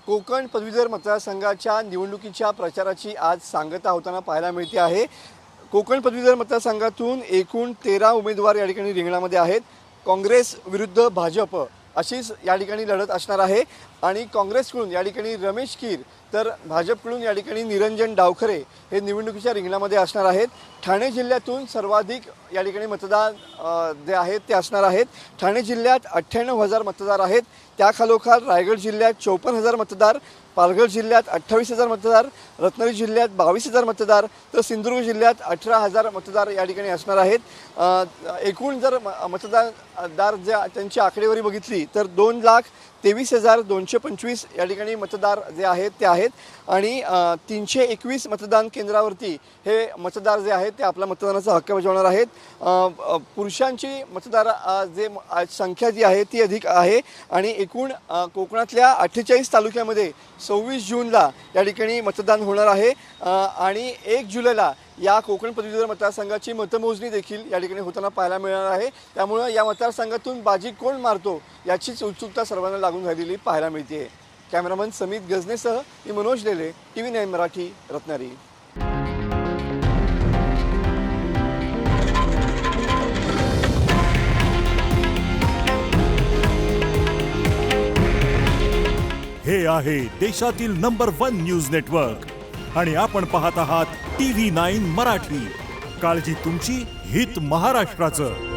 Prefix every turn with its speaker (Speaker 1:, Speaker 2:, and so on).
Speaker 1: कोकण पदवीधर मतदारसंघाच्या निवडणुकीच्या प्रचाराची आज सांगता होताना पाहायला मिळते आहे। कोकण पदवीधर मतदारसंघातून एकूण 13 उमेदवार या ठिकाणी रिंगणामध्ये आहेत। काँग्रेस विरुद्ध भाजप अशीच या ठिकाणी लढत असणार आहे आणि काँग्रेसकडून या ठिकाणी रमेश कीर तर भाजपकडून या ठिकाणी निरंजन डावखरे हे निवडणुकीच्या रिंगणामध्ये असणार आहेत। ठाणे जिल्ह्यातून सर्वाधिक या ठिकाणी मतदार जे आहेत ते असणार आहेत। ठाणे जिल्ह्यात 98,000 मतदार आहेत। त्याखालोखाल रायगड जिल्ह्यात 54,000 मतदार, पालघर जिल्ह्यात 28,000 मतदार, रत्नागिरी जिल्ह्यात 22,000 मतदार तर सिंधुदुर्ग जिल्ह्यात 18,000 मतदार या ठिकाणी असणार आहेत। एकूण जर मतदार जे त्यांची आकडेवारी बघितली तर 2,23,225 या ठिकाणी मतदार जे आहेत ते आहेत आणि 321 मतदान केंद्रावरती हे मतदार जे आहेत ते आपला मतदानाचा हक्क बजावणार आहेत। पुरुषांची मतदार जे संख्या जी आहे ती अधिक आहे आणि एकूण कोकणातल्या 48 तालुक्यामध्ये 26 जूनला या ठिकाणी मतदान होणार आहे आणि 1 जुलैला या कोकण पदवीधर मतदारसंघाची मतमोजणी देखील या ठिकाणी होताना पाहायला मिळणार आहे। त्यामुळे या मतदारसंघातून बाजी कोण मारतो याचीच उत्सुकता सर्वांना लागून राहिलेली पाहायला मिळते। कॅमेरामन समित गजनेसह मी मनोज लेले, TV9 मराठी, रत्नागिरी।
Speaker 2: हे आहे देशातील नंबर 1 न्यूज नेटवर्क आणि आपण पाहत आहात TV9 मराठी। काळजी तुमची, हित महाराष्ट्राचं।